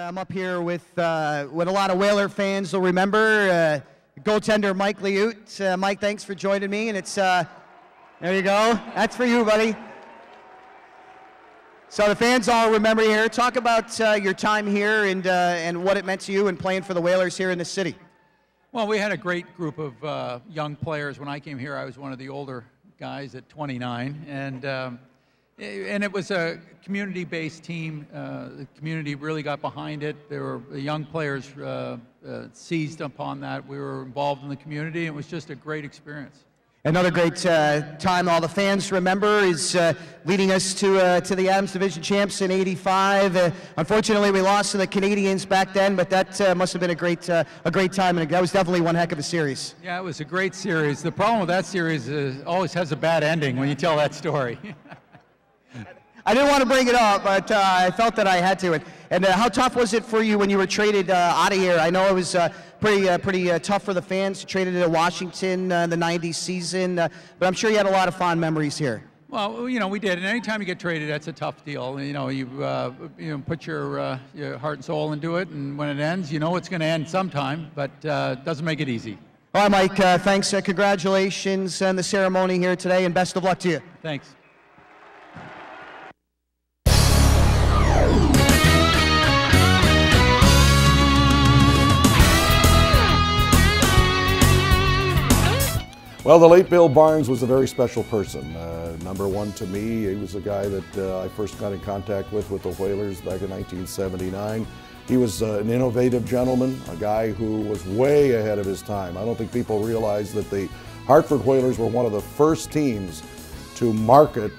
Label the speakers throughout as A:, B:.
A: I'm up here with what a lot of Whaler fans will remember, goaltender Mike Liut. Mike, thanks for joining me, and it's, there you go. That's for you, buddy. So the fans all remember you here. Talk about your time here and what it meant to you and playing for the Whalers here in the city.
B: Well, we had a great group of young players. When I came here, I was one of the older guys at 29, and it was a community-based team. The community really got behind it. There were the young players seized upon that. We were involved in the community. It was just a great experience.
A: Another great time all the fans remember is leading us to the Adams Division champs in '85. Unfortunately, we lost to the Canadians back then, but that must have been a great time, and that was definitely one heck of a series.
B: Yeah, it was a great series. The problem with that series is it always has a bad ending when you tell that story.
A: I didn't want to bring it up, but I felt that I had to. And how tough was it for you when you were traded out of here? I know it was pretty tough for the fans. You traded to Washington the '90s season, but I'm sure you had a lot of fond memories here.
B: Well, you know, we did. And anytime you get traded, that's a tough deal. You know, you put your heart and soul into it, and when it ends, you know it's going to end sometime, but it doesn't make it easy.
A: All right, Mike, thanks. Congratulations on the ceremony here today, and best of luck to you.
B: Thanks.
C: Well, the late Bill Barnes was a very special person. Number one to me, he was a guy that I first got in contact with the Whalers back in 1979. He was an innovative gentleman, a guy who was way ahead of his time. I don't think people realize that the Hartford Whalers were one of the first teams to market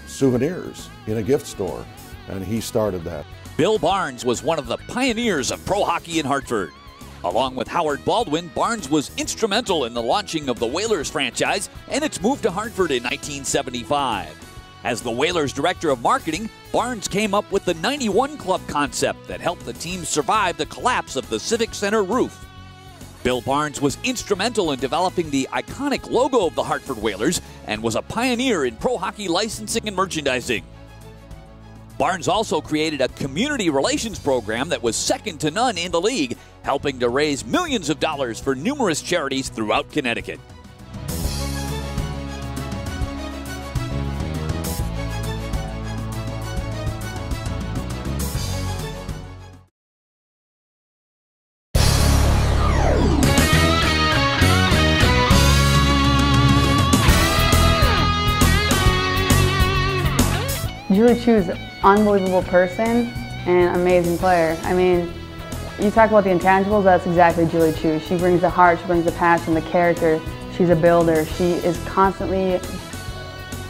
C: souvenirs in a gift store, and he started that.
D: Bill Barnes was one of the pioneers of pro hockey in Hartford. Along with Howard Baldwin, Barnes was instrumental in the launching of the Whalers franchise and its move to Hartford in 1975. As the Whalers director of marketing, Barnes came up with the 91 Club concept that helped the team survive the collapse of the Civic Center roof. Bill Barnes was instrumental in developing the iconic logo of the Hartford Whalers and was a pioneer in pro hockey licensing and merchandising. Barnes also created a community relations program that was second to none in the league, helping to raise millions of dollars for numerous charities throughout Connecticut.
E: Julie Chu's an unbelievable person and amazing player. I mean, you talk about the intangibles, that's exactly Julie Chu. She brings the heart, she brings the passion, the character. She's a builder. She is constantly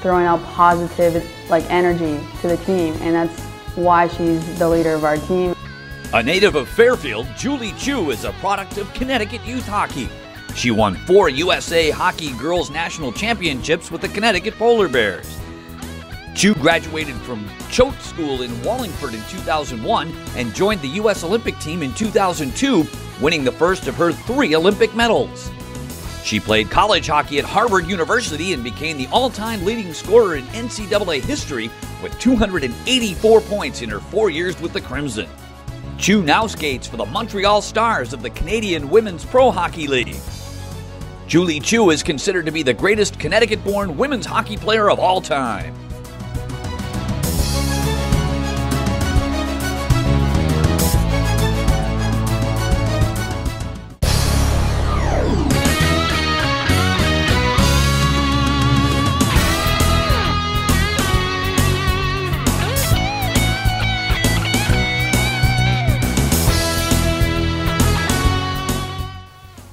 E: throwing out positive energy to the team, and that's why she's the leader of our team.
D: A native of Fairfield, Julie Chu is a product of Connecticut youth hockey. She won 4 USA Hockey Girls National Championships with the Connecticut Polar Bears. Chu graduated from Choate School in Wallingford in 2001 and joined the U.S. Olympic team in 2002, winning the first of her 3 Olympic medals. She played college hockey at Harvard University and became the all-time leading scorer in NCAA history with 284 points in her 4 years with the Crimson. Chu now skates for the Montreal Stars of the Canadian Women's Pro Hockey League. Julie Chu is considered to be the greatest Connecticut-born women's hockey player of all time.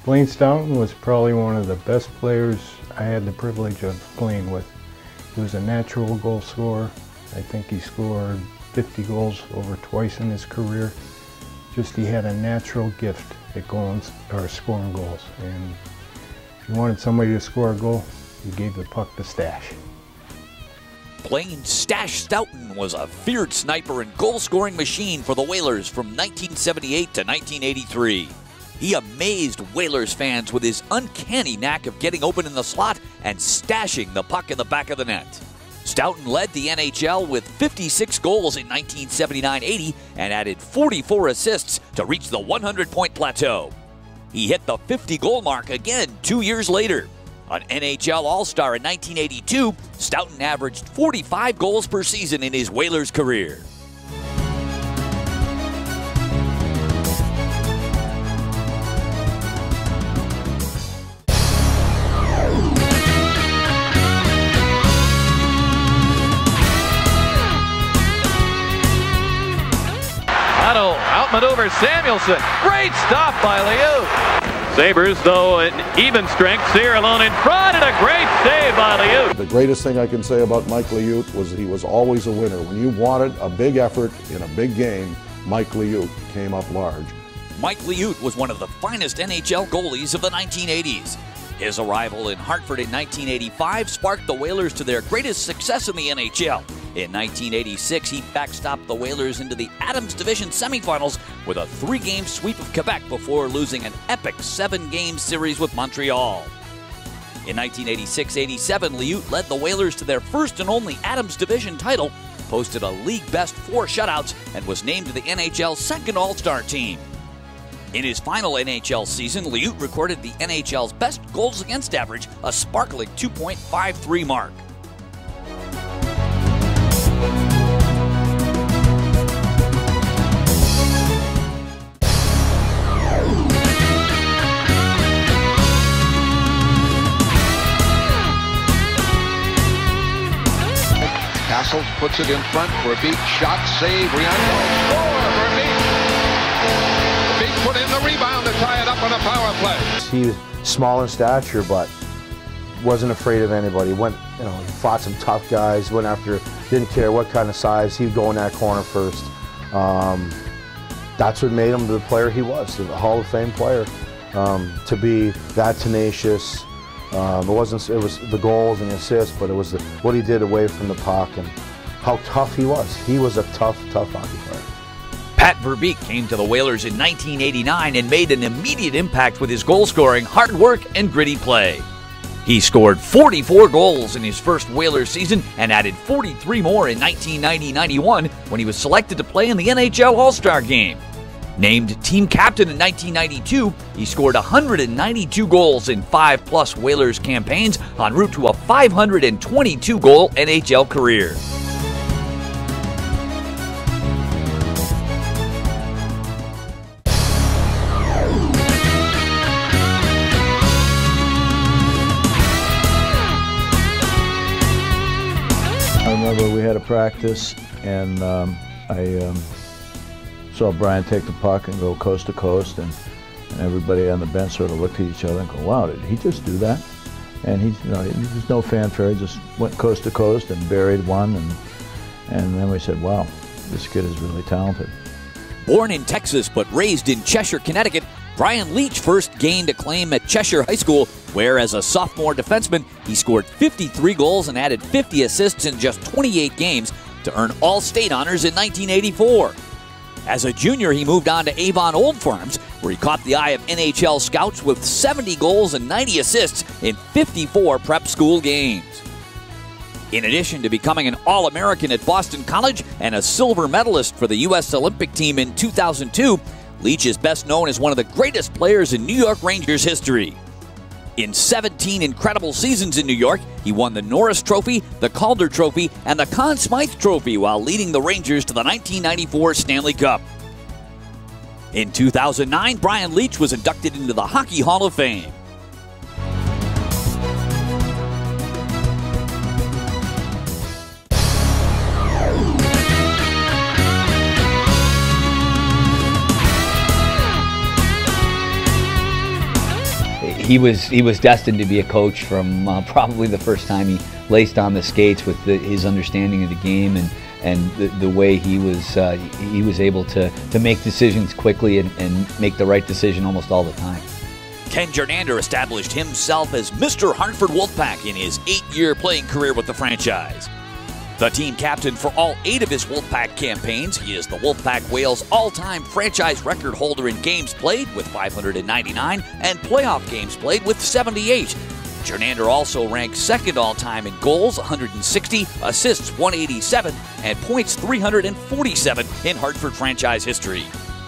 F: Blaine Stoughton was probably one of the best players I had the privilege of playing with. He was a natural goal scorer. I think he scored 50 goals over twice in his career. Just he had a natural gift at scoring goals. And if you wanted somebody to score a goal, you gave the puck to Stash.
D: Blaine Stash Stoughton was a feared sniper and goal-scoring machine for the Whalers from 1978 to 1983. He amazed Whalers fans with his uncanny knack of getting open in the slot and stashing the puck in the back of the net. Stoughton led the NHL with 56 goals in 1979-80 and added 44 assists to reach the 100-point plateau. He hit the 50-goal mark again 2 years later. An NHL All-Star in 1982, Stoughton averaged 45 goals per season in his Whalers career.
G: Outmaneuver Samuelson. Great stop by Liut. Sabres, though, an even strength. Sear alone in front, and a great save by Liut.
C: The greatest thing I can say about Mike Liut was he was always a winner. When you wanted a big effort in a big game, Mike Liut came up large.
D: Mike Liut was one of the finest NHL goalies of the 1980s. His arrival in Hartford in 1985 sparked the Whalers to their greatest success in the NHL. In 1986, he backstopped the Whalers into the Adams Division semifinals with a 3-game sweep of Quebec before losing an epic 7-game series with Montreal. In 1986-87, Liut led the Whalers to their first and only Adams Division title, posted a league-best 4 shutouts, and was named to the NHL's second All-Star team. In his final NHL season, Liut recorded the NHL's best goals against average, a sparkling 2.53 mark.
H: Castle puts it in front. Verbeek, shot, save, Gernander, score! Verbeek put in the rebound to tie it up on a power play.
I: He was small in stature, but wasn't afraid of anybody. He fought some tough guys. Went after, didn't care what kind of size. He'd go in that corner first. That's what made him the player he was, the Hall of Fame player. To be that tenacious. It was the goals and the assists, but it was what he did away from the puck and how tough he was. He was a tough hockey player.
D: Pat Verbeek came to the Whalers in 1989 and made an immediate impact with his goal-scoring, hard work, and gritty play. He scored 44 goals in his first Whalers season and added 43 more in 1990-91 when he was selected to play in the NHL All-Star Game. Named team captain in 1992, he scored 192 goals in 5+ Whalers campaigns en route to a 522-goal NHL career.
J: I remember we had a practice, and I saw Brian take the puck and go coast to coast, and everybody on the bench sort of looked at each other and go, "Wow, did he just do that?" And there's no fanfare. He just went coast to coast and buried one, and then we said, "Wow, this kid is really talented."
D: Born in Texas but raised in Cheshire, Connecticut, Brian Leetch first gained acclaim at Cheshire High School, where as a sophomore defenseman, he scored 53 goals and added 50 assists in just 28 games to earn All-State honors in 1984. As a junior, he moved on to Avon Old Farms, where he caught the eye of NHL scouts with 70 goals and 90 assists in 54 prep school games. In addition to becoming an All-American at Boston College and a silver medalist for the U.S. Olympic team in 2002, Leetch is best known as one of the greatest players in New York Rangers history. In 17 incredible seasons in New York, he won the Norris Trophy, the Calder Trophy, and the Conn Smythe Trophy while leading the Rangers to the 1994 Stanley Cup. In 2009, Brian Leetch was inducted into the Hockey Hall of Fame.
K: He was destined to be a coach from probably the first time he laced on the skates, with his understanding of the game and the way he was able to make decisions quickly and make the right decision almost all the time.
D: Ken Gernander established himself as Mr. Hartford Wolfpack in his 8-year playing career with the franchise. The team captain for all 8 of his Wolfpack campaigns, he is the Wolfpack Wales all-time franchise record holder in games played with 599 and playoff games played with 78. Gernander also ranked second all-time in goals, 160, assists, 187, and points, 347 in Hartford franchise history.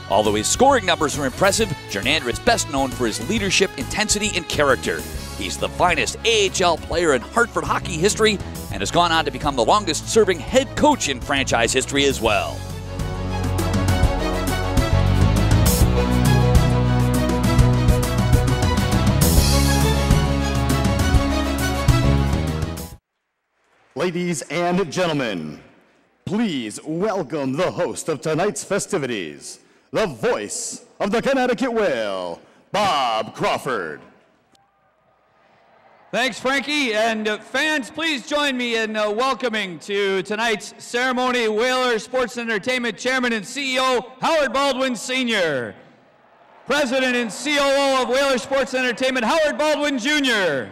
D: Although his scoring numbers are impressive, Gernander is best known for his leadership, intensity, and character. He's the finest AHL player in Hartford hockey history and has gone on to become the longest-serving head coach in franchise history as well.
L: Ladies and gentlemen, please welcome the host of tonight's festivities, the voice of the Connecticut Whale, Bob Crawford.
M: Thanks, Frankie. And fans, please join me in welcoming to tonight's ceremony Whaler Sports and Entertainment Chairman and CEO Howard Baldwin Sr., President and COO of Whaler Sports and Entertainment Howard Baldwin Jr.,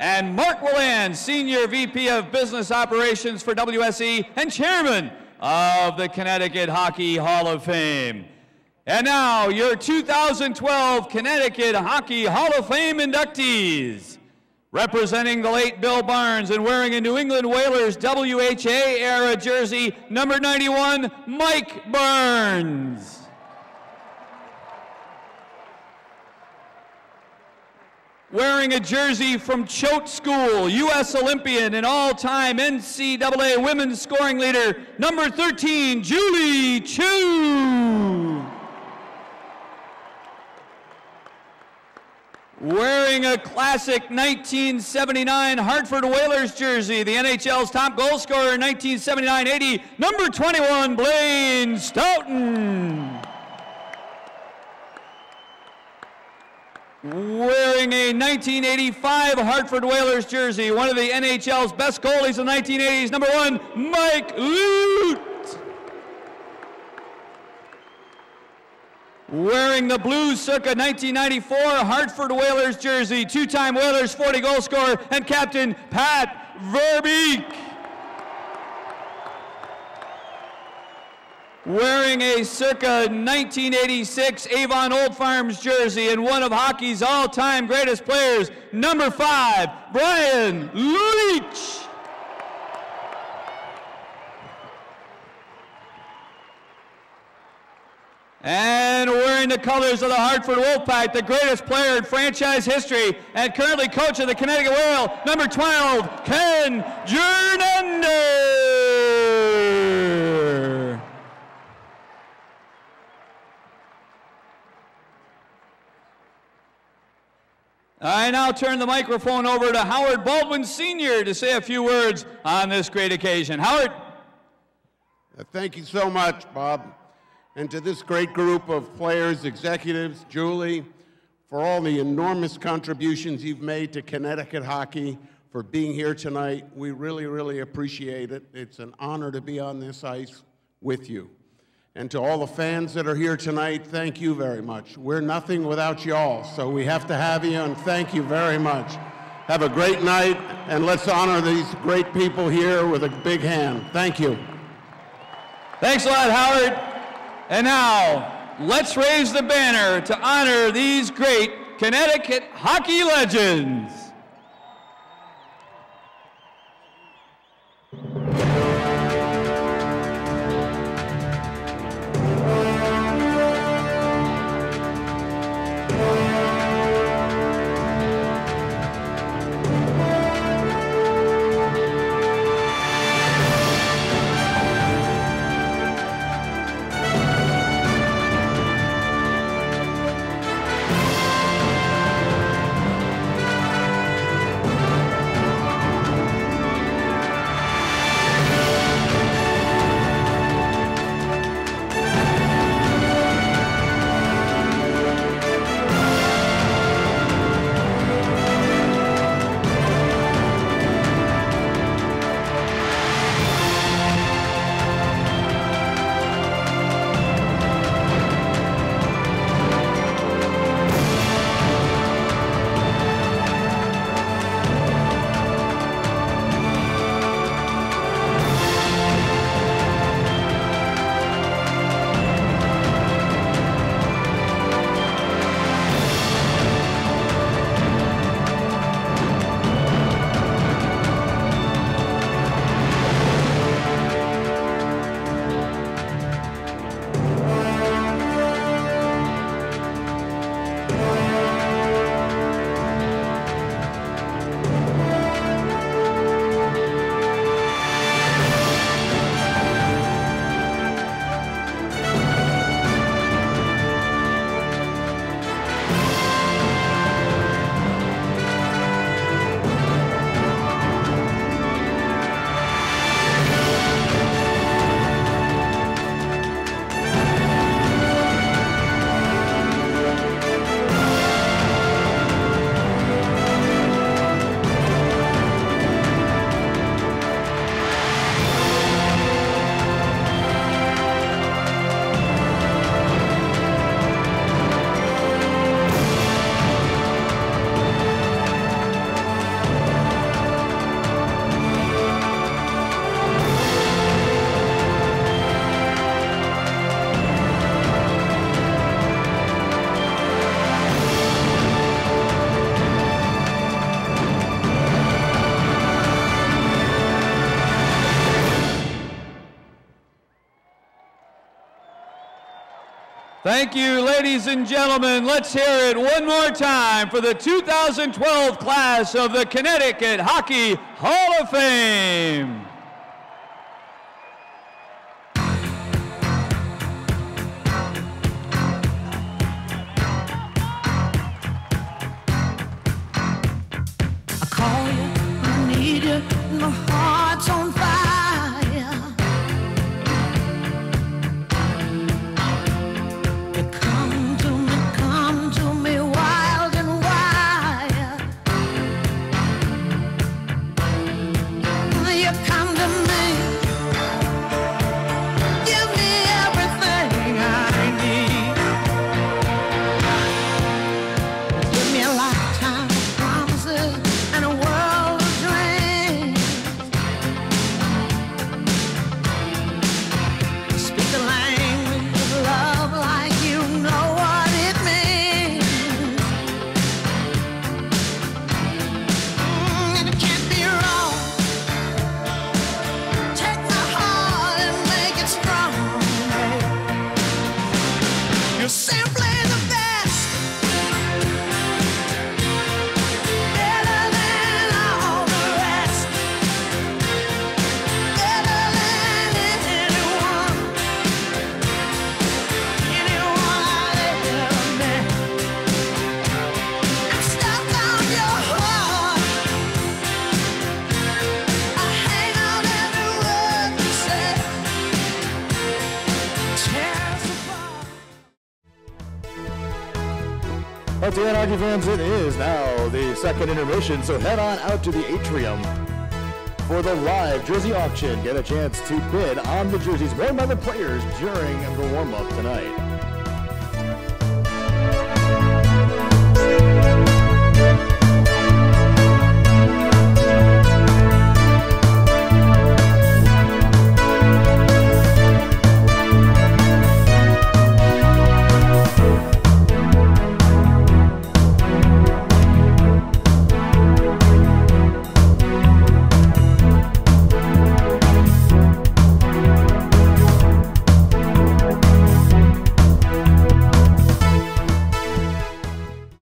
M: and Mark Willand, Senior VP of Business Operations for WSE and Chairman of the Connecticut Hockey Hall of Fame. And now, your 2012 Connecticut Hockey Hall of Fame inductees. Representing the late Bill Barnes and wearing a New England Whalers WHA-era jersey, number 91, Mike Burns. Wearing a jersey from Choate School, U.S. Olympian and all-time NCAA women's scoring leader, number 13, Julie Chu. Wearing a classic 1979 Hartford Whalers jersey, the NHL's top goal scorer in 1979-80, number 21, Blaine Stoughton. Wearing a 1985 Hartford Whalers jersey, one of the NHL's best goalies in the 1980s, number 1, Mike Liut. Wearing the blue circa 1994 Hartford Whalers jersey, two-time Whalers 40 goal scorer and captain Pat Verbeek. Wearing a circa 1986 Avon Old Farms jersey and one of hockey's all-time greatest players, number 5, Brian Leetch. And wearing the colors of the Hartford Wolfpack, the greatest player in franchise history and currently coach of the Connecticut Whale, number 12, Ken Gernander. I now turn the microphone over to Howard Baldwin Sr. to say a few words on this great occasion. Howard.
N: Thank you so much, Bob. And to this great group of players, executives, Julie, for all the enormous contributions you've made to Connecticut hockey, for being here tonight. We really, really appreciate it. It's an honor to be on this ice with you. And to all the fans that are here tonight, thank you very much. We're nothing without y'all, so we have to have you, and thank you very much. Have a great night, and let's honor these great people here with a big hand. Thank you.
M: Thanks a lot, Howard. And now, let's raise the banner to honor these great Connecticut hockey legends. Thank you, ladies and gentlemen. Let's hear it one more time for the 2012 class of the Connecticut Hockey Hall of Fame.
O: I call you, I need you, my heart's on fire. Come to me wild and wild. You come to me, give me everything I need. Give me a lifetime of promises and a world of dreams. Speak the language of love like you know what it means. And it can't be wrong. Take my heart and make it strong. You're simply the best, better than all the rest, better than anyone I've ever met. I'm stuck on your heart. I hang on every word you say. Tear us apart.
L: Once again, hockey fans, it is now the second intermission, so head on out to the atrium for the live jersey auction. Get a chance to bid on the jerseys worn by the players during the warm-up tonight.